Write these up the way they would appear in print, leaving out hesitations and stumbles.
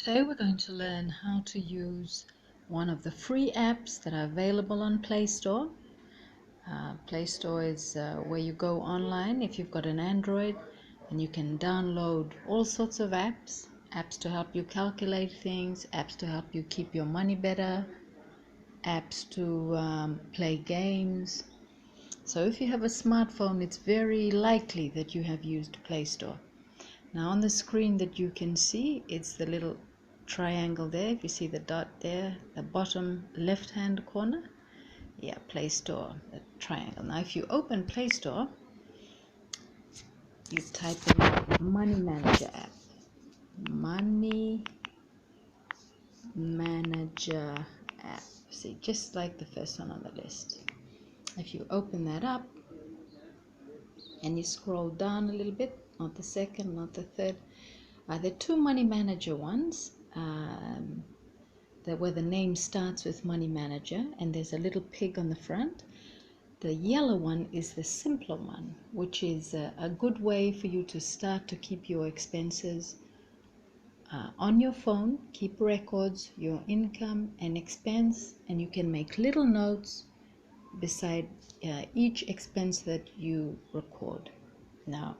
Today we're going to learn how to use one of the free apps that are available on Play Store. Play Store is where you go online if you've got an Android, and you can download all sorts of apps to help you calculate things, apps to help you keep your money better, apps to play games. So if you have a smartphone, it's very likely that you have used Play Store. Now on the screen that you can see, it's the little triangle there. If you see the dot there, the bottom left hand corner, yeah, Play Store, the triangle. Now if you open Play Store, you type in Money Manager app. Money Manager app. See, just like the first one on the list. If you open that up and you scroll down a little bit, not the second, not the third, there are two Money Manager ones. Where the name starts with Money Manager and there's a little pig on the front. The yellow one is the simpler one, which is a good way for you to start to keep your expenses on your phone. Keep records, your income and expense, and you can make little notes beside each expense that you record. Now,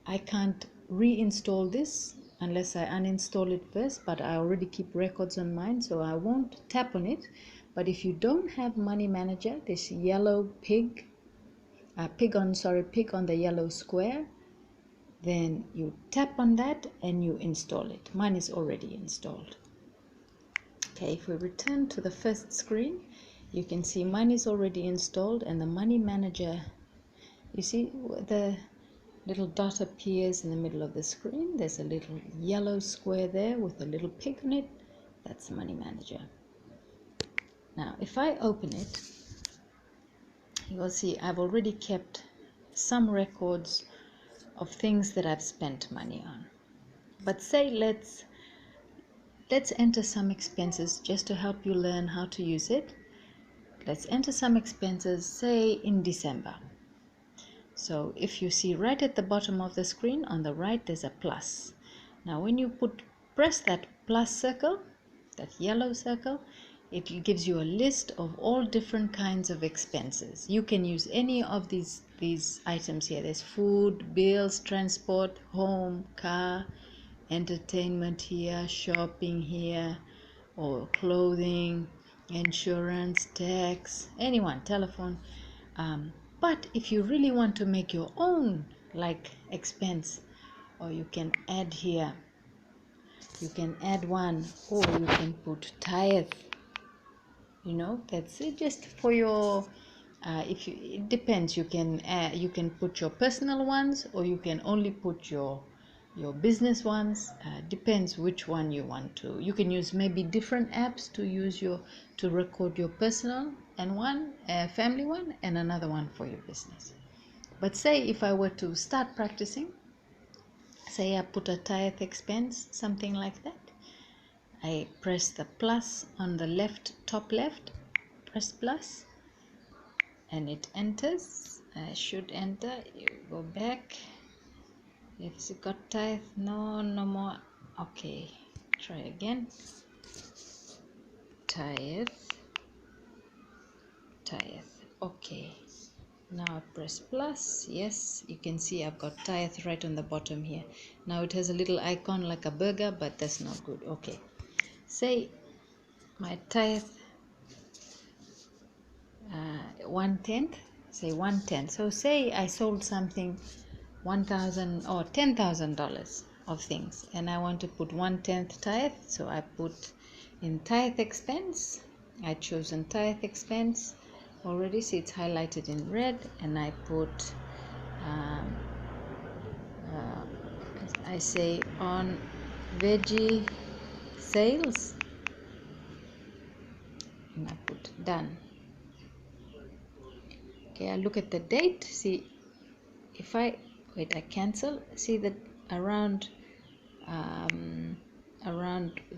I can't reinstall this unless I uninstall it first, but I already keep records on mine, so I won't tap on it. But if you don't have Money Manager, this yellow pig on the yellow square, then you tap on that and you install it. Mine is already installed. Okay, if we return to the first screen, you can see mine is already installed, and the Money Manager, you see the little dot appears in the middle of the screen. There's a little yellow square there with a little pig on it. That's the Money Manager. Now if I open it, you will see I've already kept some records of things that I've spent money on. But say let's enter some expenses just to help you learn how to use it. Let's enter some expenses, say in December. So if you see right at the bottom of the screen on the right, there's a plus. Now when you press that plus circle, that yellow circle, it gives you a list of all different kinds of expenses. You can use any of these items here. There's food, bills, transport, home, car, entertainment here, shopping here, or clothing, insurance, tax, anyone, telephone. But if you really want to make your own expense, or you can add here, you can add one, or you can put tithe. That's it, just for your it depends. You can put your personal ones, or you can only put your business ones. Depends which one you want to. You can use maybe different apps to record your personal, and one family one, and another one for your business. But say if I were to start practicing, say I put a tithe expense, something like that. I press the plus on the left, top left, press plus, and it enters. I should enter. You go back. If you got tithe, no more. Okay, try again. Tithe. Okay, now I press plus. Yes, you can see I've got tithe right on the bottom here. Now it has a little icon like a burger, but that's not good. Okay, say my tithe 1/10. Say 1/10. So say I sold something $1,000 or $10,000 of things, and I want to put 1/10 tithe. So I put in tithe expense. I chosen tithe expense already. See, it's highlighted in red, and I put I say on veggie sales, and I put done. Okay, I look at the date. See, if I cancel. See that around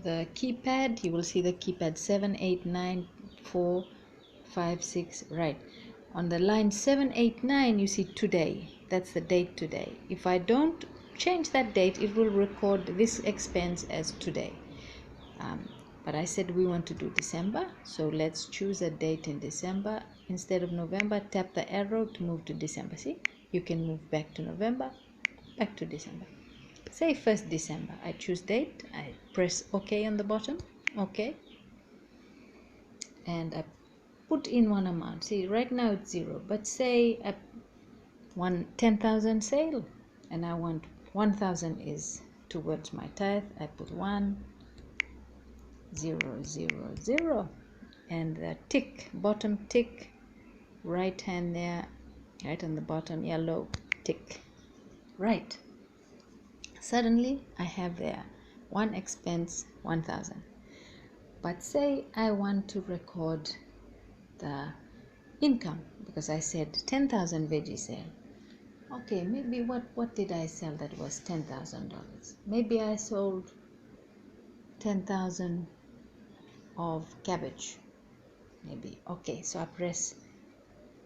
the keypad, you will see the keypad 7, 8, 9, 4, 5, 6. Right on the line 7, 8, 9, you see today. That's the date today. If I don't change that date, it will record this expense as today. But I said we want to do December, so let's choose a date in December. Instead of November, tap the arrow to move to December. See, you can move back to November, back to December. Say 1st December, I choose date, I press OK on the bottom, OK, and I put in one amount. See, right now it's 0, but say I want 10,000 sale, and I want 1,000 is towards my tithe. I put 1 0 0 0, and the tick, bottom tick, right hand there, right on the bottom, yellow tick, right. Suddenly I have there one expense 1,000. But say I want to record the income, because I said 10,000 veggie sale. Okay, maybe what did I sell that was $10,000? Maybe I sold 10,000 of cabbage, maybe. Okay, so I press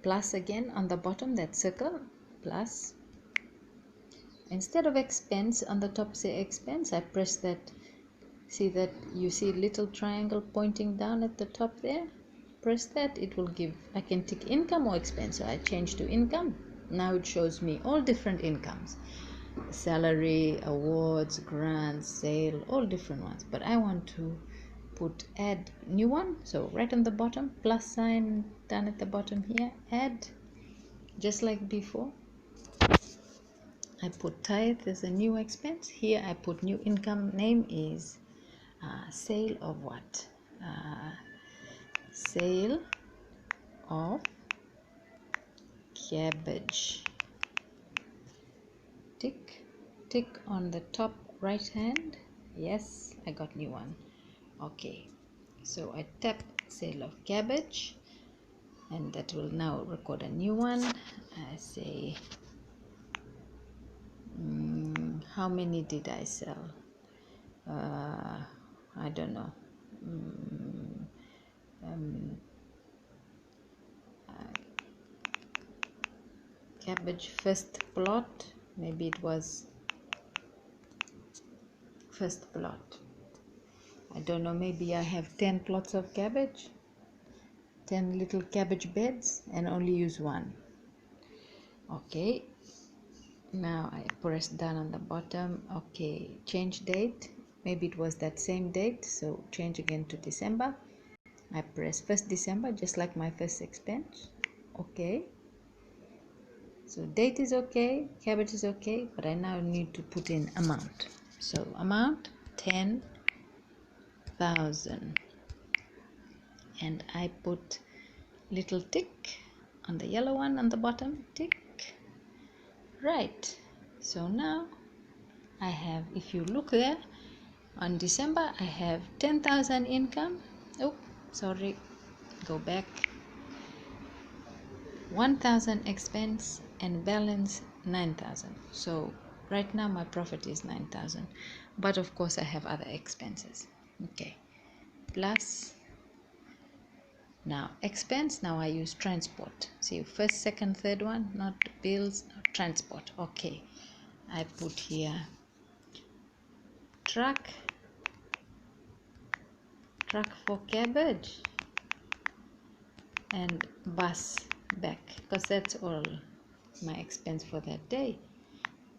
plus again on the bottom, that circle, plus. Instead of expense, on the top say expense, I press that. See that you see little triangle pointing down at the top there? Press that, it will give, I can tick income or expense. So I change to income. Now it shows me all different incomes. Salary, awards, grants, sale, all different ones. But I want to put add new one. So right on the bottom, plus sign down at the bottom here, add, just like before. I put tithe as a new expense. Here I put new income. Name is sale of what? Sale of cabbage. Tick, tick on the top right hand. Yes, I got new one. Okay, so I tap sale of cabbage, and that will now record a new one. I say, how many did I sell? I don't know. Cabbage first plot, maybe it was first plot. I don't know, maybe I have 10 plots of cabbage, 10 little cabbage beds, and only use one. Okay, now I press down on the bottom. Okay, change date, maybe it was that same date, so change again to December. I press 1st December, just like my first expense. Okay, so date is okay, cabbage is okay, but I now need to put in amount. So amount 10,000, and I put little tick on the yellow one on the bottom, tick, right. So now I have, if you look there, on December I have 10,000 income. Oh, sorry, go back. 1,000 expense and balance 9,000. So right now my profit is 9,000, but of course I have other expenses. Okay, plus. Now expense, now I use transport. See, first, second, third one, not bills, transport. Okay, I put here truck for cabbage, and bus back, because that's all my expense for that day.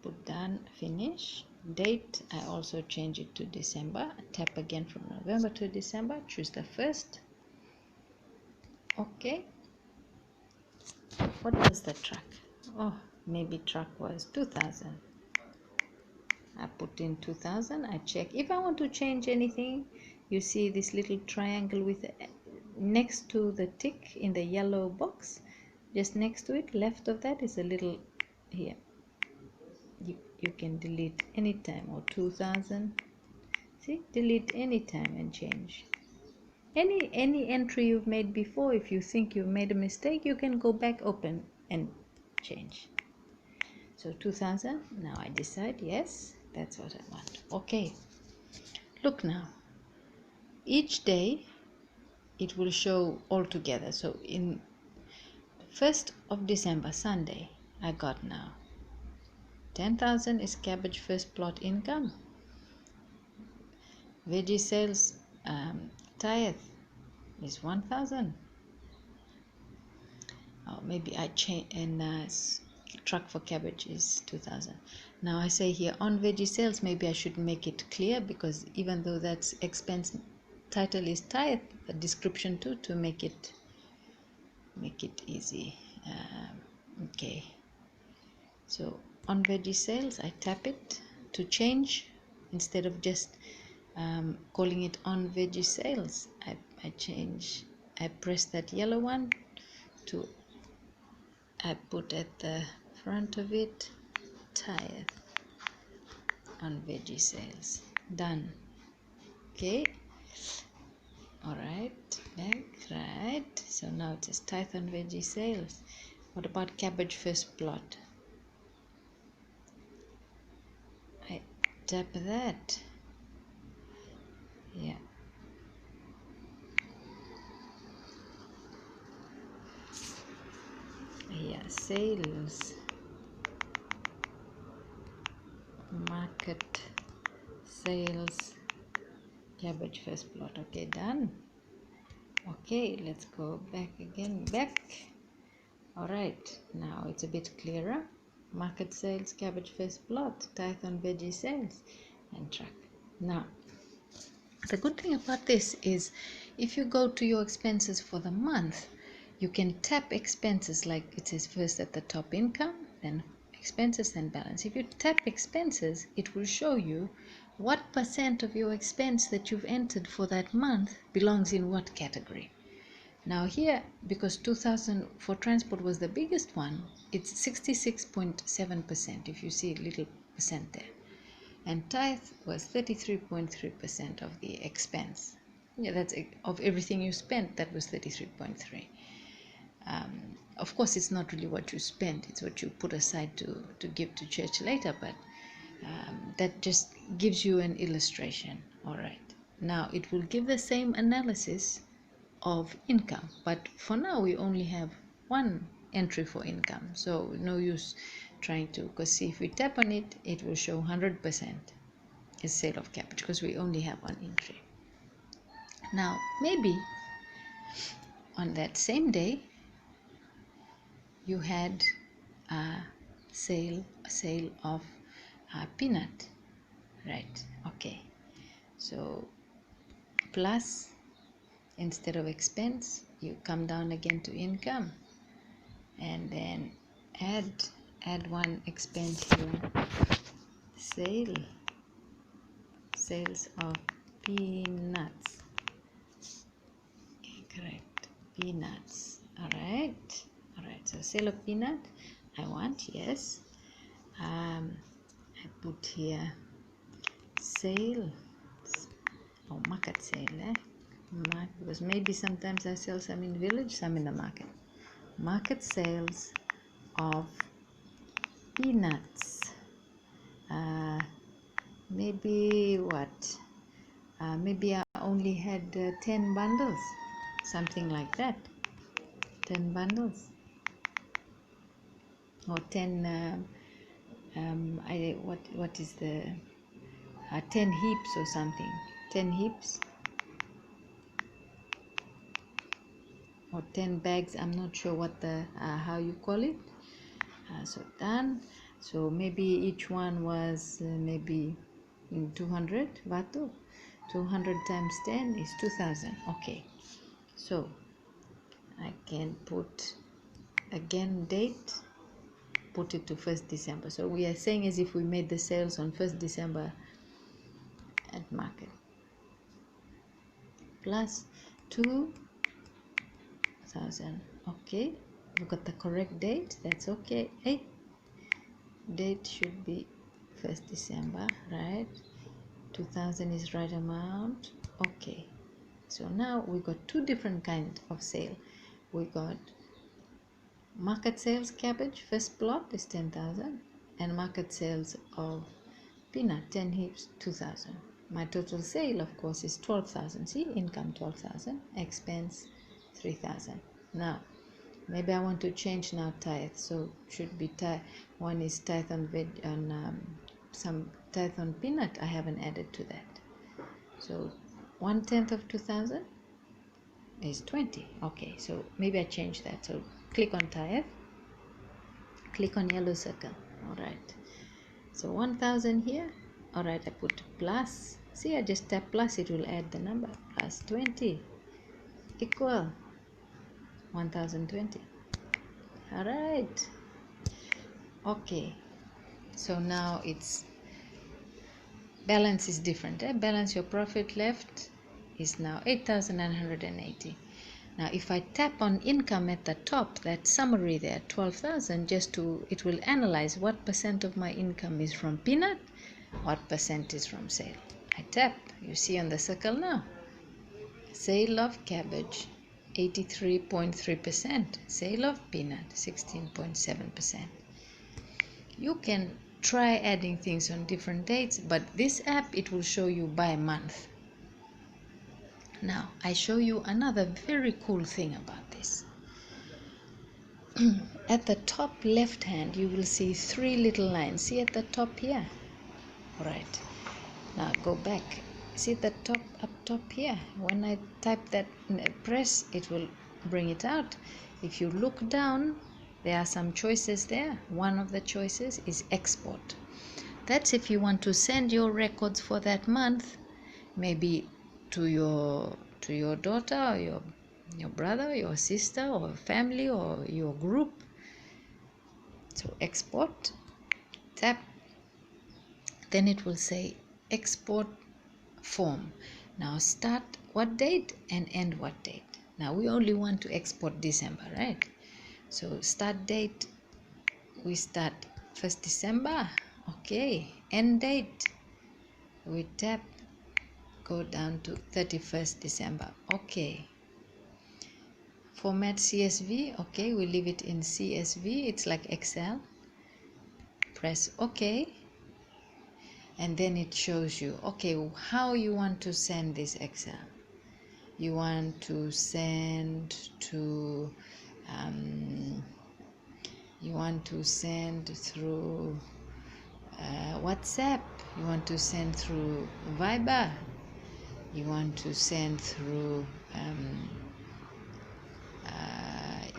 Put done, finish. Date, I also change it to December. Tap again from November to December, choose the 1st. Okay, what was the truck? Oh, maybe truck was 2,000. I put in 2,000. I check if I want to change anything. You see this little triangle with next to the tick in the yellow box, just next to it, left of that is a little here. You can delete anytime, or 2,000. See, delete anytime and change any entry you've made before. If you think you've made a mistake, you can go back, open, and change. So 2,000. Now I decide, yes, that's what I want. Okay, look now, each day it will show all together. So in 1st of December, Sunday, I got now 10,000 is cabbage first plot income. Veggie sales tithe is 1,000. Oh, maybe I change, and truck for cabbage is 2,000. Now I say here on veggie sales, maybe I should make it clear, because even though that's expense title is tithe, the description too, to make it easy. Okay, so on veggie sales I tap it to change. Instead of just calling it on veggie sales, I press that yellow one to, I put at the front of it tithe on veggie sales. Done. Okay, all right, back, right. So now it says tithe on veggie sales. What about cabbage first plot? I tap that. Yeah, sales, market sales, cabbage first plot. Okay, done. Okay, let's go back again, back. All right, now it's a bit clearer. Market sales, cabbage first plot, tithe on veggie sales, and track. Now, the good thing about this is if you go to your expenses for the month, you can tap expenses, like it says first at the top income, then expenses, then balance. If you tap expenses, it will show you what percent of your expense that you've entered for that month belongs in what category. Now here, because 2,000 for transport was the biggest one, it's 66.7%, if you see a little percent there. And tithe was 33.3% of the expense. Yeah, that's of everything you spent, that was 33.3. Of course, it's not really what you spent, it's what you put aside to give to church later, but that just gives you an illustration. All right. Now, it will give the same analysis of income, but for now we only have one entry for income, so no use trying to, because see, if we tap on it, it will show 100% is sale of cabbage, because we only have one entry. Now maybe on that same day you had a sale of peanut, right? Okay, so plus, instead of expense, you come down again to income, and then add one expense here, sales of peanuts. Okay, correct, peanuts. All right, so sale of peanut I want, yes. I put here sale, market sale, because maybe sometimes I sell some in village, some in the market. Market sales of peanuts. Maybe what? Maybe I only had 10 bundles, something like that. 10 bundles, or 10. What is the 10 heaps or something? 10 heaps. Or 10 bags, I'm not sure what the how you call it. So done. So maybe each one was maybe 200 vatu. 200 times 10 is 2,000. Okay, so I can put again date, put it to 1st December. So we are saying as if we made the sales on 1st December at market, plus 2,000. Okay, we got the correct date, that's okay. Hey, date should be 1st December, right? 2,000 is right amount. Okay, so now we got two different kinds of sale. We got market sales cabbage, first plot is 10,000, and market sales of peanut, 10 heaps, 2,000. My total sale, of course, is 12,000. See, income 12,000, expense 3,000. Now Maybe I want to change now tithe, so should be tithe. One is tithe on veg, on some tithe on peanut. I haven't added to that. So 1/10 of 2,000 is 20. Okay, so maybe I change that. So click on tithe, click on yellow circle. All right. So 1,000 here. All right, I put plus. See, I just tap plus, it will add the number. Plus 20 equal 1,020. All right. Okay. So now it's balance is different. Balance your profit left is now 8,980. Now if I tap on income at the top, that summary there, 12,000, it will analyze what percent of my income is from peanut, what percent is from sale. I tap, you see on the circle now, sale of cabbage 83.3%, sale of peanut 16.7%. You can try adding things on different dates, but this app, it will show you by month. Now I show you another very cool thing about this. At the top left hand you will see 3 little lines. See at the top here? Right. Now go back. See the top up top here? When I type that, press, it will bring it out. If you look down, there are some choices there. One of the choices is export. That's if you want to send your records for that month, maybe to your daughter or your brother, your sister, or family, or your group. So export, tap, then it will say export form. Now start what date and end what date. Now we only want to export December, right? So start date, we start 1st December. Okay. End date, we tap, go down to 31st December. Okay. Format CSV. Okay, we leave it in CSV. It's like Excel. Press OK. And then it shows you, okay, how you want to send this Excel. You want to send to through WhatsApp. You want to send through Viber. You want to send through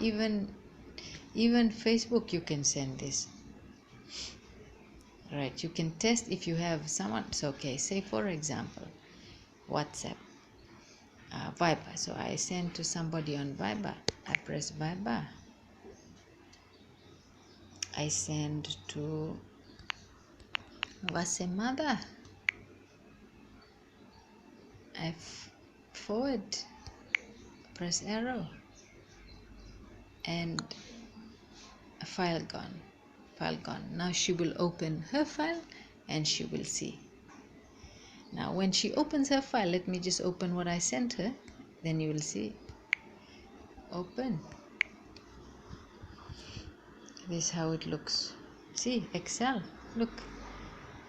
even Facebook. You can send this. Right, you can test if you have someone. So okay, say for example WhatsApp, Viber. So I send to somebody on Viber. I press Viber. I send to Vasemada. I forward, press arrow, and a file gone. Now she will open her file and she will see. Now when she opens her file, let me just open what I sent her, then you will see. Open. This is how it looks. See, Excel, look,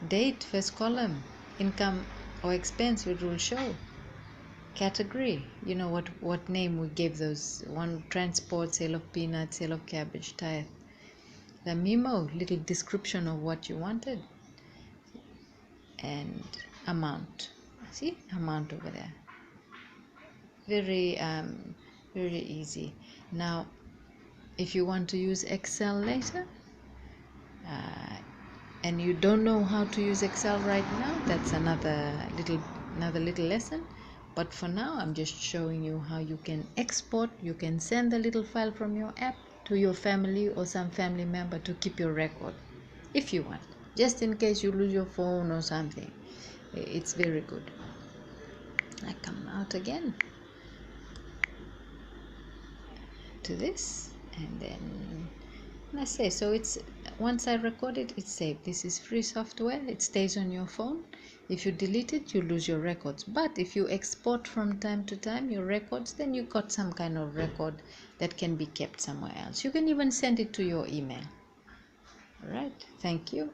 date, first column, income or expense, it will show. Category, you know what name we gave those. One, transport, sale of peanuts, sale of cabbage, tithe. The memo, little description of what you wanted, and amount. See, amount over there. Very easy. Now if you want to use Excel later, and you don't know how to use Excel right now, that's another little lesson. But for now, I'm just showing you how you can export. You can send the little file from your app to your family or some family member to keep your record if you want, just in case you lose your phone or something. It's very good. I come out again to this, and then I say, so it's, once I record it, it's saved. This is free software. It stays on your phone. If you delete it, you lose your records. But if you export from time to time your records, then you got some kind of record that can be kept somewhere else. You can even send it to your email. All right. Thank you.